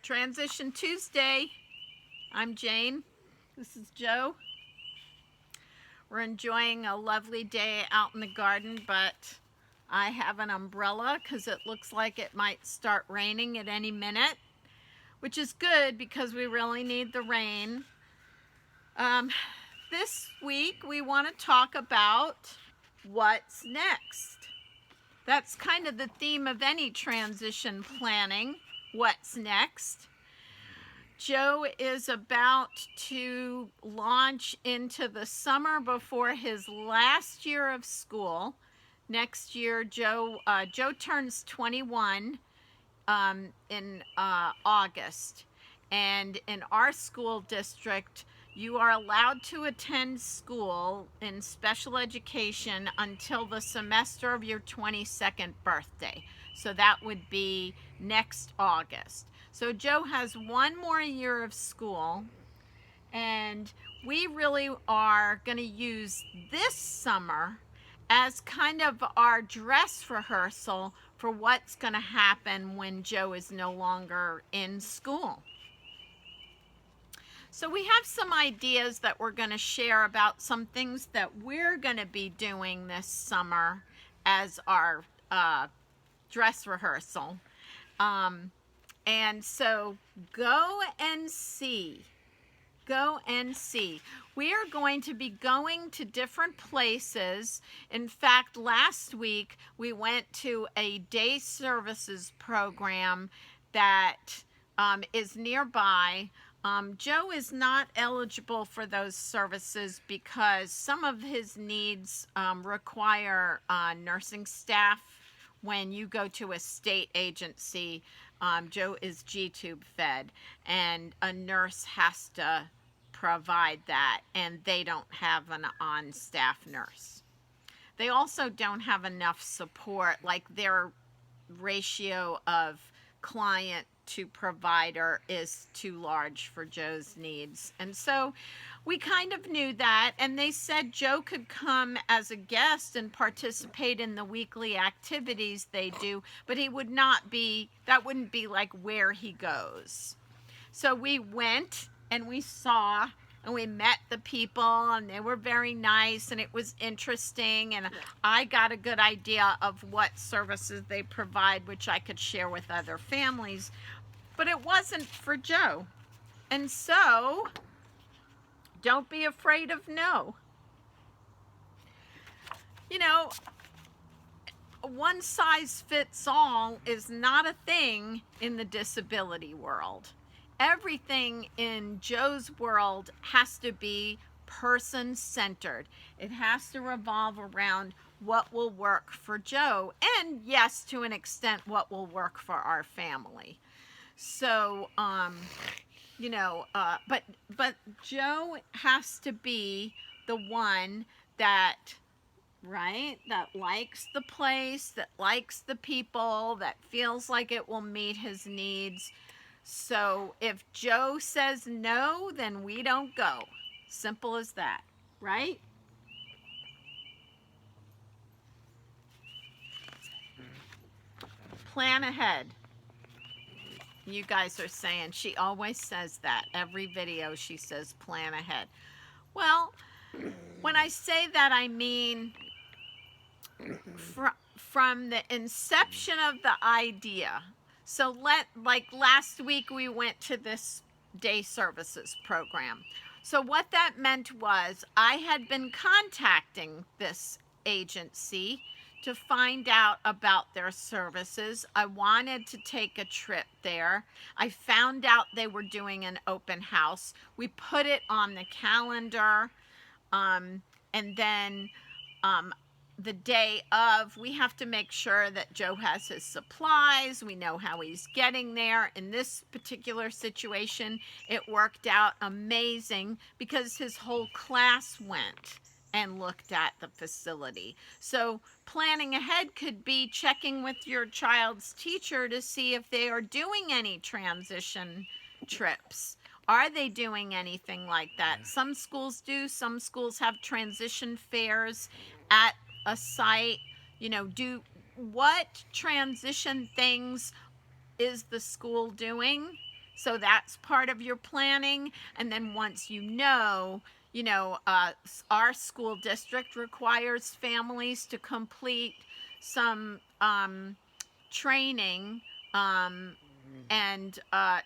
Transition Tuesday. I'm Jane. This is Joe. We're enjoying a lovely day out in the garden, but I have an umbrella because it looks like it might start raining at any minute, which is good because we really need the rain. This week we want to talk about what's next. That's kind of the theme of any transition planning. What's next? Joe is about to launch into the summer before his last year of school. Next year, Joe turns 21 in August. And in our school district, you are allowed to attend school in special education until the semester of your 22nd birthday. So that would be next August. So Joe has one more year of school, and we really are going to use this summer as kind of our dress rehearsal for what's going to happen when Joe is no longer in school. So we have some ideas that we're going to share about some things that we're going to be doing this summer as our dress rehearsal. And so go and see. Go and see. We are going to be going to different places. In fact, last week we went to a day services program that is nearby. Joe is not eligible for those services because some of his needs require nursing staff. When you go to a state agency, Joe is G-tube fed, and a nurse has to provide that, and they don't have an on-staff nurse. They also don't have enough support, like their ratio of client to provider is too large for Joe's needs. And so we kind of knew that, and they said Joe could come as a guest and participate in the weekly activities they do, but he would not be, that wouldn't be like where he goes. So we went and we saw and we met the people, and they were very nice, and it was interesting, and I got a good idea of what services they provide, which I could share with other families, but it wasn't for Joe. And so don't be afraid of no. You know, one size fits all is not a thing in the disability world. Everything in Joe's world has to be person-centered. It has to revolve around what will work for Joe, and yes, to an extent, what will work for our family. So, you know, but Joe has to be the one that, right, that likes the place, that likes the people, that feels like it will meet his needs. So if Joe says no, then we don't go. Simple as that, right? Plan ahead. You guys are saying, she always says that. Every video she says plan ahead. Well, when I say that, I mean from the inception of the idea. So like last week we went to this day services program. So what that meant was I had been contacting this agency to find out about their services. I wanted to take a trip there. I found out they were doing an open house. We put it on the calendar, and then the day of, we have to make sure that Joe has his supplies. We know how he's getting there. In this particular situation, it worked out amazing because his whole class went and looked at the facility. So planning ahead could be checking with your child's teacher to see if they are doing any transition trips. Are they doing anything like that? Some schools do. Some schools have transition fairs at a site. You know, what transition things is the school doing? So that's part of your planning. And then once our school district requires families to complete some training, and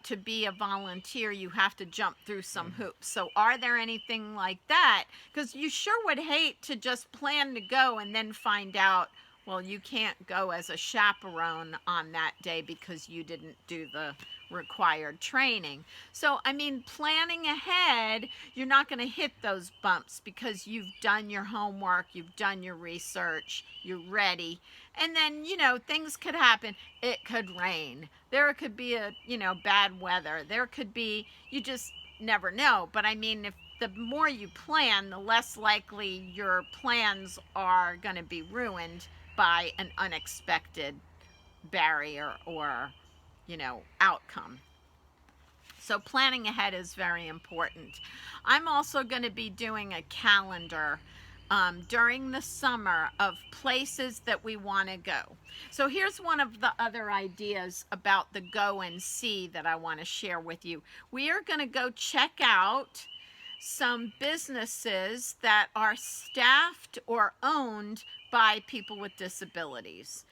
to be a volunteer, you have to jump through some hoops. So are there anything like that? Because you sure would hate to just plan to go and then find out, well, you can't go as a chaperone on that day because you didn't do the required training. So, I mean, planning ahead, you're not going to hit those bumps because you've done your homework, you've done your research, you're ready. And then, things could happen. It could rain. There could be bad weather. There could be, you just never know. But I mean, if the more you plan, the less likely your plans are going to be ruined by an unexpected barrier or, outcome. So planning ahead is very important. I'm also going to be doing a calendar during the summer of places that we want to go. So here's one of the other ideas about the go and see that I want to share with you. We are going to go check out some businesses that are staffed or owned by people with disabilities.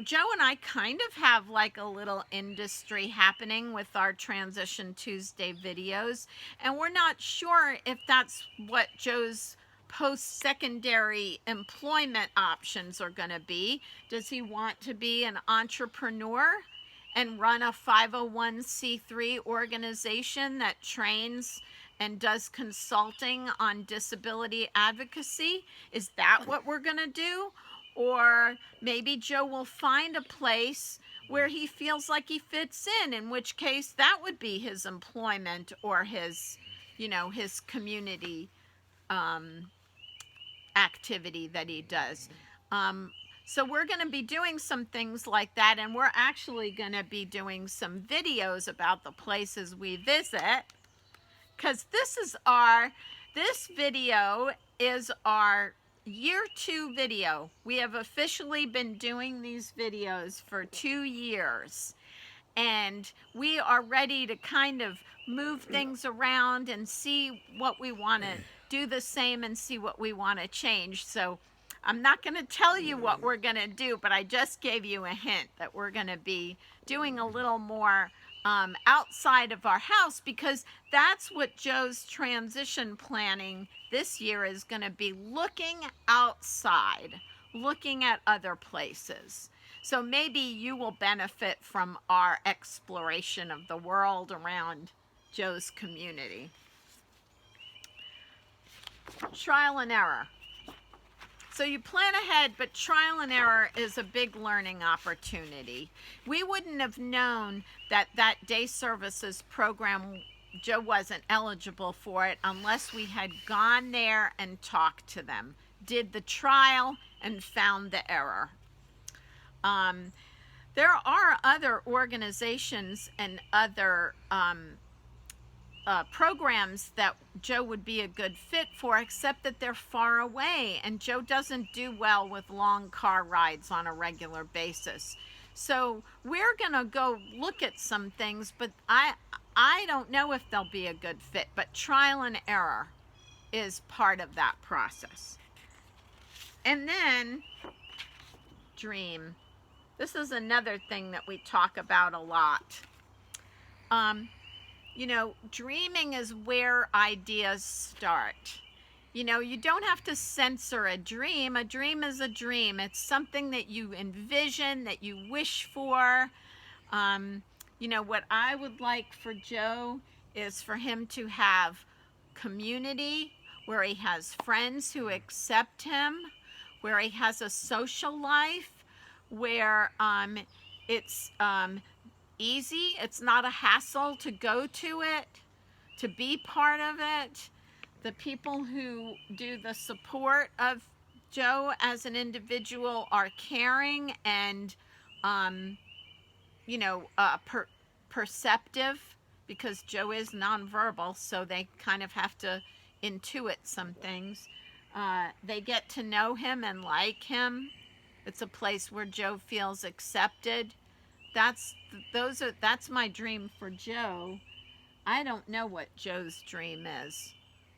Joe and I kind of have like a little industry happening with our Transition Tuesday videos, and we're not sure if that's what Joe's post-secondary employment options are going to be. Does he want to be an entrepreneur and run a 501c3 organization that trains and does consulting on disability advocacy? Is that what we're going to do? Or maybe Joe will find a place where he feels like he fits in which case that would be his employment or his community activity that he does. So we're going to be doing some things like that, and we're actually going to be doing some videos about the places we visit, because this video is our year 2 video. We have officially been doing these videos for 2 years, and we are ready to kind of move things around and see what we want to do the same and see what we want to change. So I'm not going to tell you what we're going to do, but I just gave you a hint that we're going to be doing a little more outside of our house, because that's what Joe's transition planning this year is going to be, looking outside, looking at other places. So maybe you will benefit from our exploration of the world around Joe's community. Trial and error. So you plan ahead, but trial and error is a big learning opportunity. We wouldn't have known that day services program, Joe wasn't eligible for it unless we had gone there and talked to them, did the trial and found the error. There are other organizations and other programs that Joe would be a good fit for, except that they're far away, and Joe doesn't do well with long car rides on a regular basis. So we're gonna go look at some things, but I don't know if they'll be a good fit, but trial and error is part of that process. And then dream. This is another thing that we talk about a lot. Dreaming is where ideas start. You don't have to censor a dream. A dream is a dream. It's something that you envision, that you wish for. What I would like for Joe is for him to have community, where he has friends who accept him, where he has a social life, where it's easy. It's not a hassle to go to it, to be part of it. The people who do the support of Joe as an individual are caring and, perceptive, because Joe is nonverbal, so they kind of have to intuit some things. They get to know him and like him. It's a place where Joe feels accepted. that's my dream for Joe. I don't know what Joe's dream is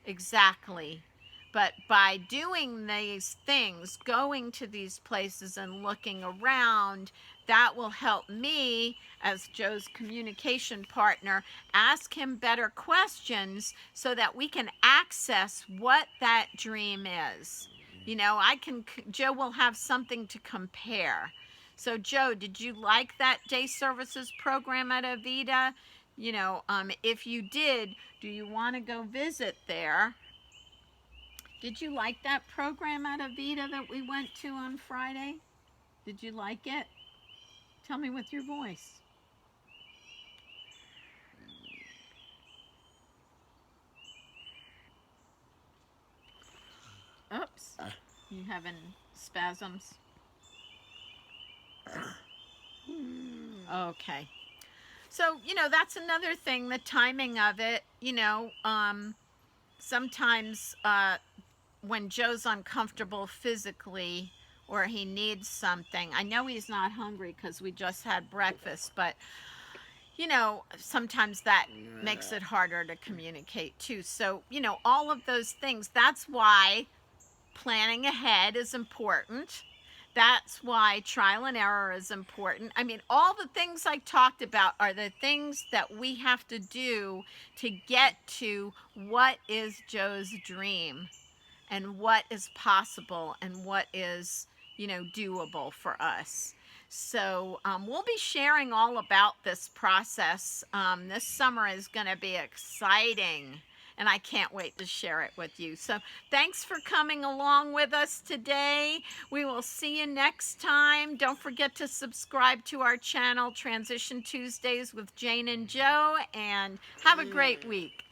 exactly. But by doing these things, going to these places and looking around, that will help me as Joe's communication partner ask him better questions so that we can access what that dream is. You know, Joe will have something to compare. So Joe, did you like that day services program at Avita? You know, if you did, do you want to go visit there? Did you like that program at Avita that we went to on Friday? Did you like it? Tell me with your voice. Oops. You having spasms? Okay. So, you know, that's another thing, the timing of it, you know, sometimes when Joe's uncomfortable physically or he needs something, I know he's not hungry because we just had breakfast, but you know, sometimes that makes it harder to communicate too. So, you know, all of those things, that's why planning ahead is important. That's why trial and error is important. I mean, all the things I talked about are the things that we have to do to get to what is Joe's dream and what is possible and what is, you know, doable for us. So we'll be sharing all about this process. This summer is going to be exciting, and I can't wait to share it with you. So thanks for coming along with us today. We will see you next time. Don't forget to subscribe to our channel, Transition Tuesdays with Jane and Joe, and have a great week.